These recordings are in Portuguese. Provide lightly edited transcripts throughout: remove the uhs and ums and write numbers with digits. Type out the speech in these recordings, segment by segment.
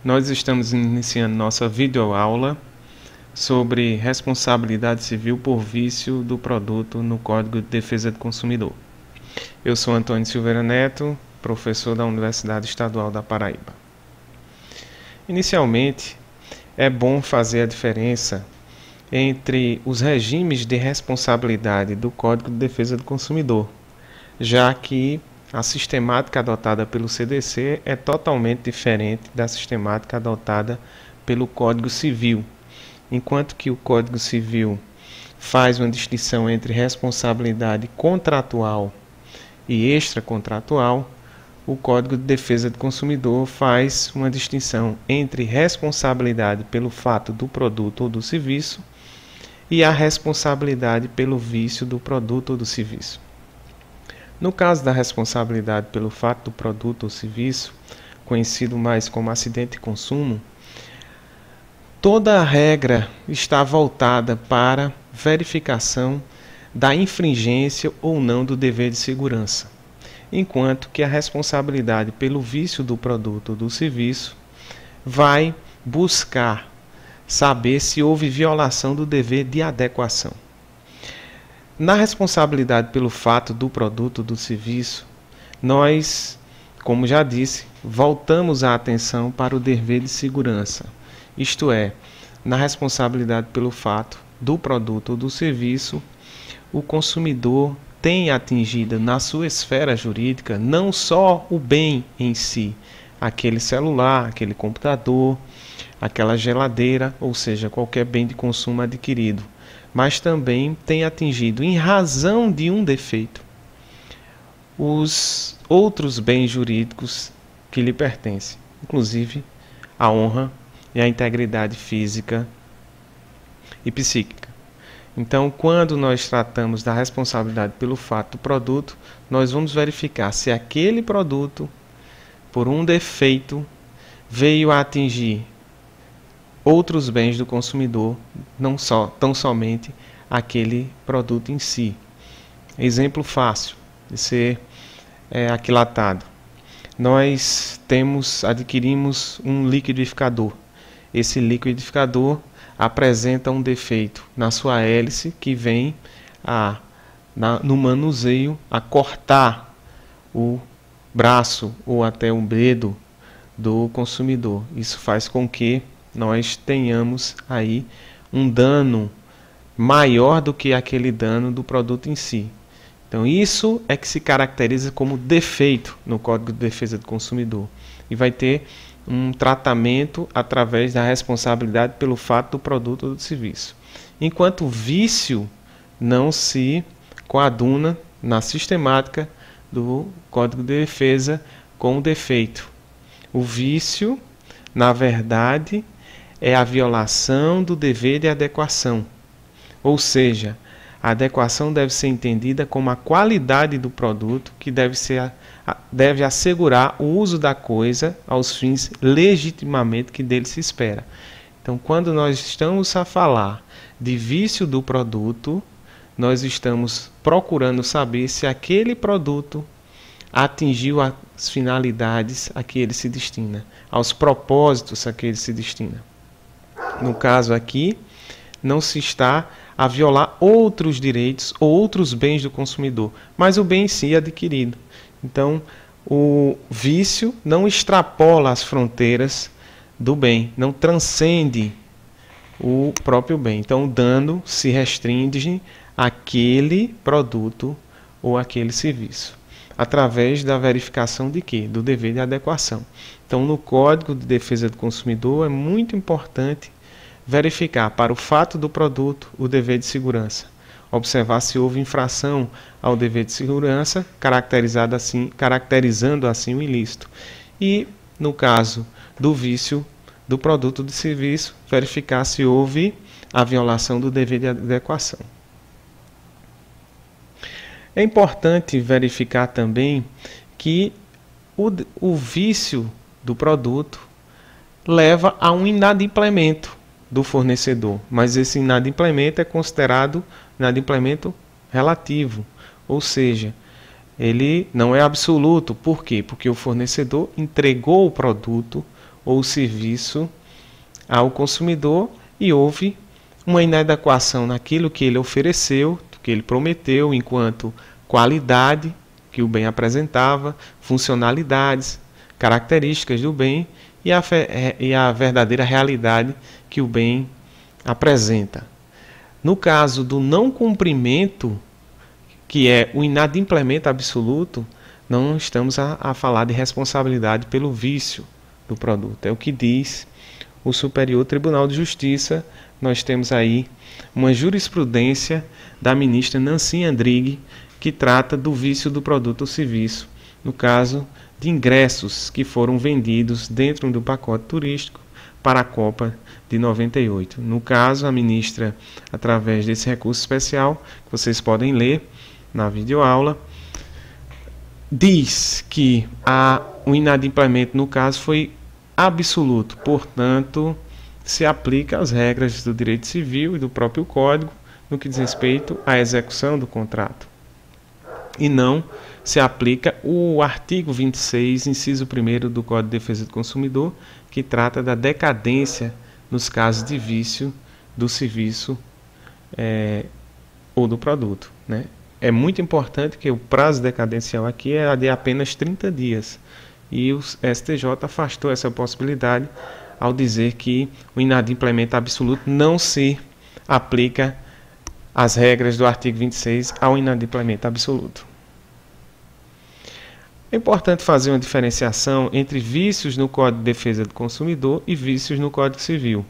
Nós estamos iniciando nossa videoaula sobre responsabilidade civil por vício do produto no Código de Defesa do Consumidor. Eu sou Antônio Silveira Neto, professor da Universidade Estadual da Paraíba. Inicialmente, é bom fazer a diferença entre os regimes de responsabilidade do Código de Defesa do Consumidor, já que a sistemática adotada pelo CDC é totalmente diferente da sistemática adotada pelo Código Civil. Enquanto que o Código Civil faz uma distinção entre responsabilidade contratual e extracontratual, o Código de Defesa do Consumidor faz uma distinção entre responsabilidade pelo fato do produto ou do serviço e a responsabilidade pelo vício do produto ou do serviço. No caso da responsabilidade pelo fato do produto ou serviço, conhecido mais como acidente de consumo, toda a regra está voltada para verificação da infringência ou não do dever de segurança, enquanto que a responsabilidade pelo vício do produto ou do serviço vai buscar saber se houve violação do dever de adequação. Na responsabilidade pelo fato do produto ou do serviço, nós, como já disse, voltamos a atenção para o dever de segurança. Isto é, na responsabilidade pelo fato do produto ou do serviço, o consumidor tem atingido na sua esfera jurídica não só o bem em si, aquele celular, aquele computador, aquela geladeira, ou seja, qualquer bem de consumo adquirido, mas também tem atingido, em razão de um defeito, os outros bens jurídicos que lhe pertencem, inclusive a honra e a integridade física e psíquica. Então, quando nós tratamos da responsabilidade pelo fato do produto, nós vamos verificar se aquele produto, por um defeito, veio a atingir outros bens do consumidor, não tão somente aquele produto em si. Exemplo fácil de ser aquilatado. Nós adquirimos um liquidificador. Esse liquidificador apresenta um defeito na sua hélice que vem no manuseio a cortar o braço ou até o dedo do consumidor. Isso faz com que nós tenhamos aí um dano maior do que aquele dano do produto em si. Então isso é que se caracteriza como defeito no Código de Defesa do Consumidor e vai ter um tratamento através da responsabilidade pelo fato do produto ou do serviço. Enquanto o vício não se coaduna na sistemática do Código de Defesa com o defeito. O vício, na verdade, é a violação do dever de adequação. Ou seja, a adequação deve ser entendida como a qualidade do produto que deve assegurar o uso da coisa aos fins legitimamente que dele se espera. Então, quando nós estamos a falar de vício do produto, nós estamos procurando saber se aquele produto atingiu as finalidades a que ele se destina, aos propósitos a que ele se destina. No caso aqui, não se está a violar outros direitos ou outros bens do consumidor, mas o bem em si é adquirido. Então, o vício não extrapola as fronteiras do bem, não transcende o próprio bem. Então, o dano se restringe àquele produto ou àquele serviço, através da verificação de quê? Do dever de adequação. Então, no Código de Defesa do Consumidor é muito importante verificar para o fato do produto o dever de segurança, observar se houve infração ao dever de segurança, caracterizando assim o ilícito. E, no caso do vício do produto ou do serviço, verificar se houve a violação do dever de adequação. É importante verificar também que o vício do produto leva a um inadimplemento do fornecedor, mas esse inadimplemento é considerado inadimplemento relativo, ou seja, ele não é absoluto. Por quê? Porque o fornecedor entregou o produto ou serviço ao consumidor e houve uma inadequação naquilo que ele ofereceu, que ele prometeu enquanto qualidade que o bem apresentava, funcionalidades, características do bem e a verdadeira realidade que o bem apresenta. No caso do não cumprimento, que é o inadimplemento absoluto, não estamos a falar de responsabilidade pelo vício do produto. É o que diz o Superior Tribunal de Justiça. Nós temos aí uma jurisprudência da ministra Nancy Andrighi que trata do vício do produto ou serviço, no caso de ingressos que foram vendidos dentro do pacote turístico para a Copa de 98. No caso, a ministra, através desse recurso especial, que vocês podem ler na videoaula, diz que o inadimplemento, no caso, foi absoluto, portanto, se aplica às regras do direito civil e do próprio Código no que diz respeito à execução do contrato. E não se aplica o artigo 26, inciso 1º do Código de Defesa do Consumidor, que trata da decadência nos casos de vício do serviço ou do produto, né? É muito importante que o prazo decadencial aqui é de apenas 30 dias. E o STJ afastou essa possibilidade ao dizer que o inadimplemento absoluto não se aplica às regras do artigo 26 ao inadimplemento absoluto. É importante fazer uma diferenciação entre vícios no Código de Defesa do Consumidor e vícios no Código Civil.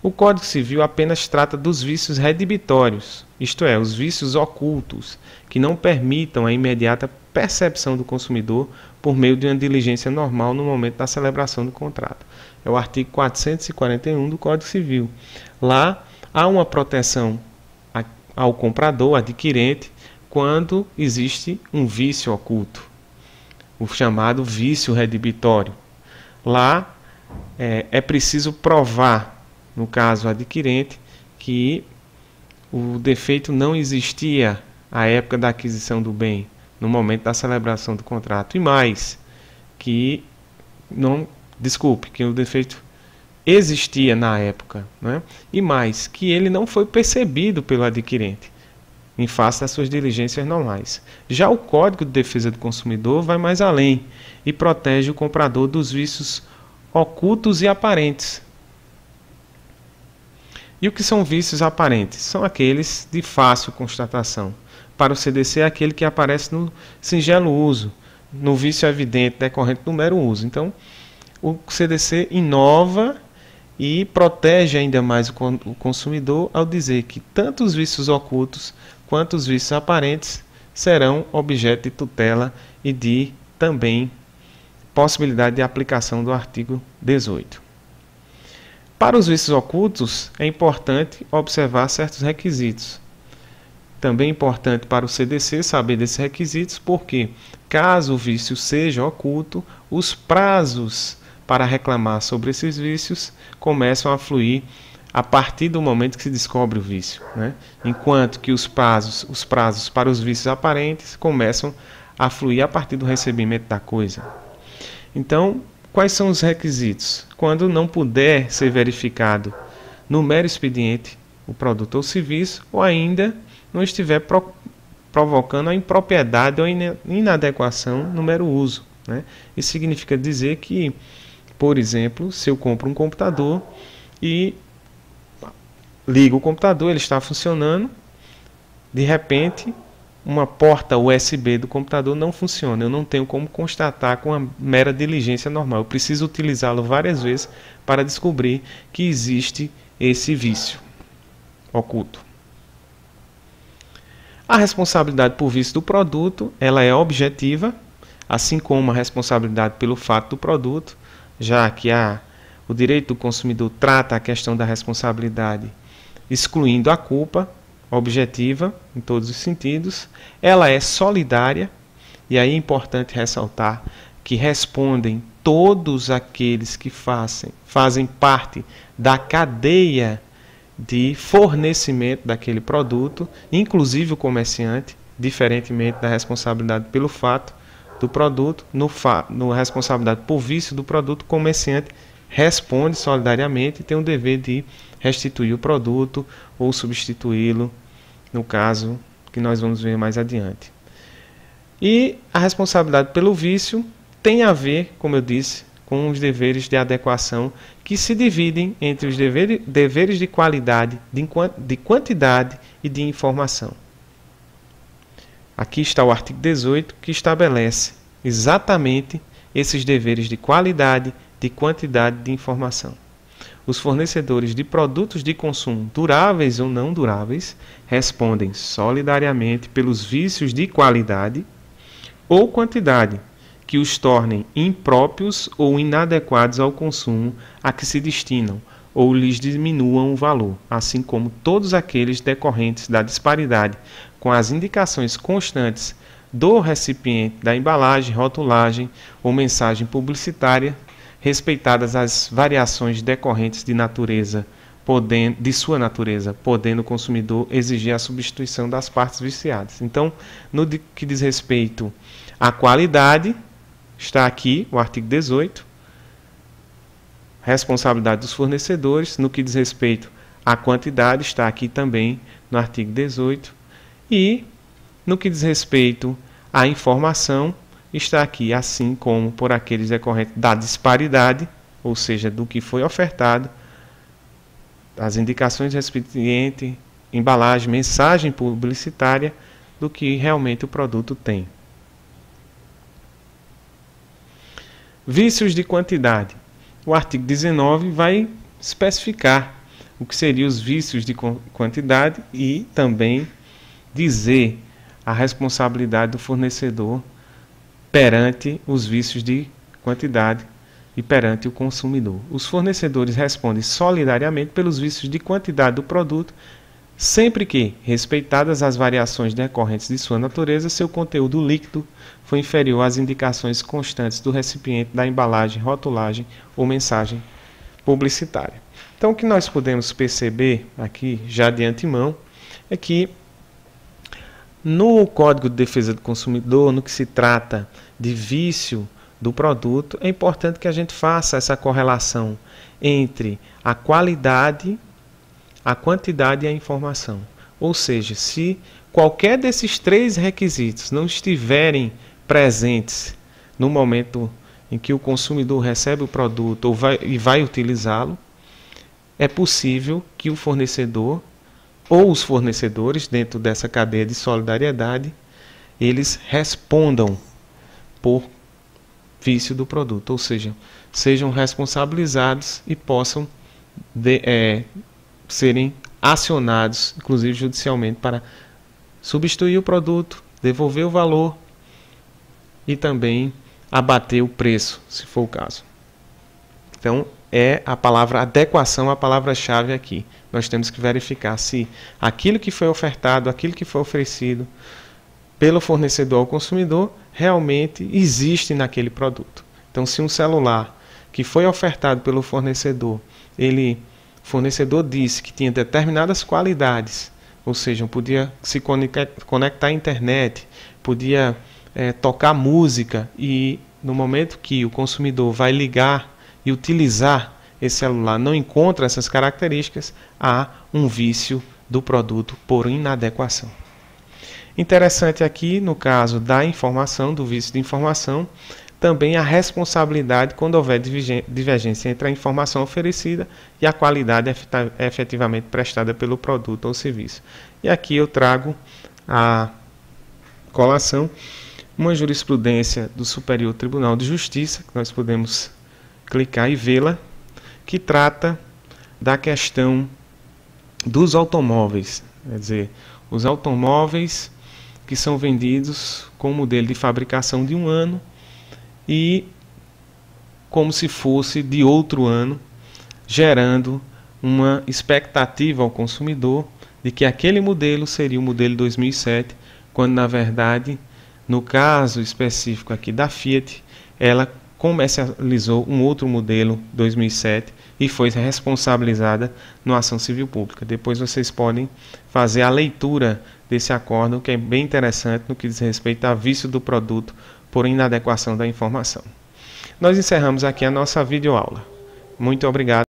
O Código Civil apenas trata dos vícios redibitórios, isto é, os vícios ocultos, que não permitam a imediata percepção do consumidor por meio de uma diligência normal no momento da celebração do contrato. É o artigo 441 do Código Civil. Lá há uma proteção ao comprador, adquirente, quando existe um vício oculto, o chamado vício redibitório. Lá é preciso provar, no caso adquirente, que o defeito não existia à época da aquisição do bem, no momento da celebração do contrato. E mais, que o defeito existia na época, né? E mais, que ele não foi percebido pelo adquirente em face das suas diligências normais. Já o Código de Defesa do Consumidor vai mais além e protege o comprador dos vícios ocultos e aparentes. E o que são vícios aparentes? São aqueles de fácil constatação. Para o CDC, é aquele que aparece no singelo uso, no vício evidente decorrente do mero uso. Então, o CDC inova e protege ainda mais o consumidor ao dizer que tanto os vícios ocultos quanto os vícios aparentes serão objeto de tutela e de também possibilidade de aplicação do artigo 18. Para os vícios ocultos, é importante observar certos requisitos. Também é importante para o CDC saber desses requisitos, porque, caso o vício seja oculto, os prazos para reclamar sobre esses vícios começam a fluir a partir do momento que se descobre o vício, né? Enquanto que os prazos para os vícios aparentes começam a fluir a partir do recebimento da coisa. Então, quais são os requisitos? Quando não puder ser verificado no mero expediente o produto ou serviço, ou ainda não estiver provocando a impropriedade ou inadequação no mero uso, né? Isso significa dizer que, por exemplo, se eu compro um computador e ligo o computador, ele está funcionando, de repente uma porta USB do computador não funciona, eu não tenho como constatar com a mera diligência normal, eu preciso utilizá-lo várias vezes para descobrir que existe esse vício oculto. A responsabilidade por vício do produto, ela é objetiva, assim como a responsabilidade pelo fato do produto, já que o direito do consumidor trata a questão da responsabilidade excluindo a culpa, objetiva em todos os sentidos. Ela é solidária, e aí é importante ressaltar que respondem todos aqueles que fazem parte da cadeia de fornecimento daquele produto, inclusive o comerciante, diferentemente da responsabilidade pelo fato do produto, no responsabilidade por vício do produto, o comerciante responde solidariamente e tem o dever de restituir o produto ou substituí-lo, no caso que nós vamos ver mais adiante. E a responsabilidade pelo vício tem a ver, como eu disse, com os deveres de adequação que se dividem entre os deveres de qualidade, de quantidade e de informação. Aqui está o artigo 18, que estabelece exatamente esses deveres de qualidade, de quantidade e de informação. Os fornecedores de produtos de consumo duráveis ou não duráveis respondem solidariamente pelos vícios de qualidade ou quantidade que os tornem impróprios ou inadequados ao consumo a que se destinam ou lhes diminuam o valor, assim como todos aqueles decorrentes da disparidade com as indicações constantes do recipiente, da embalagem, rotulagem ou mensagem publicitária, respeitadas as variações decorrentes de sua natureza, podendo o consumidor exigir a substituição das partes viciadas. Então, no que diz respeito à qualidade, está aqui o artigo 18, responsabilidade dos fornecedores. No que diz respeito à quantidade, está aqui também no artigo 18. E no que diz respeito à informação, está aqui, assim como por aqueles decorrentes da disparidade, ou seja, do que foi ofertado, as indicações de recipiente, embalagem, mensagem publicitária, do que realmente o produto tem. Vícios de quantidade. O artigo 19 vai especificar o que seriam os vícios de quantidade e também dizer a responsabilidade do fornecedor perante os vícios de quantidade e perante o consumidor. Os fornecedores respondem solidariamente pelos vícios de quantidade do produto, sempre que, respeitadas as variações decorrentes de sua natureza, seu conteúdo líquido for inferior às indicações constantes do recipiente, da embalagem, rotulagem ou mensagem publicitária. Então, o que nós podemos perceber aqui, já de antemão, é que no Código de Defesa do Consumidor, no que se trata de vício do produto, é importante que a gente faça essa correlação entre a qualidade, a quantidade e a informação. Ou seja, se qualquer desses três requisitos não estiverem presentes no momento em que o consumidor recebe o produto e vai utilizá-lo, é possível que o fornecedor ou os fornecedores, dentro dessa cadeia de solidariedade, eles respondam por vício do produto, ou seja, sejam responsabilizados e possam serem acionados, inclusive judicialmente, para substituir o produto, devolver o valor e também abater o preço, se for o caso. Então, é a palavra adequação, a palavra-chave aqui. Nós temos que verificar se aquilo que foi ofertado, aquilo que foi oferecido pelo fornecedor ao consumidor, realmente existe naquele produto. Então, se um celular que foi ofertado pelo fornecedor, o fornecedor disse que tinha determinadas qualidades, ou seja, podia se conectar à internet, podia tocar música, e no momento que o consumidor vai ligar e utilizar esse celular não encontra essas características, há um vício do produto por inadequação. Interessante aqui, no caso da informação, do vício de informação, também a responsabilidade quando houver divergência entre a informação oferecida e a qualidade efetivamente prestada pelo produto ou serviço. E aqui eu trago a colação uma jurisprudência do Superior Tribunal de Justiça, que nós podemos clicar e vê-la, que trata da questão dos automóveis, quer dizer, os automóveis que são vendidos com modelo de fabricação de um ano e como se fosse de outro ano, gerando uma expectativa ao consumidor de que aquele modelo seria o modelo 2007, quando na verdade, no caso específico aqui da Fiat, ela comercializou um outro modelo 2007 e foi responsabilizada numa ação civil pública. Depois vocês podem fazer a leitura desse acórdão, que é bem interessante no que diz respeito a vício do produto por inadequação da informação. Nós encerramos aqui a nossa videoaula. Muito obrigado.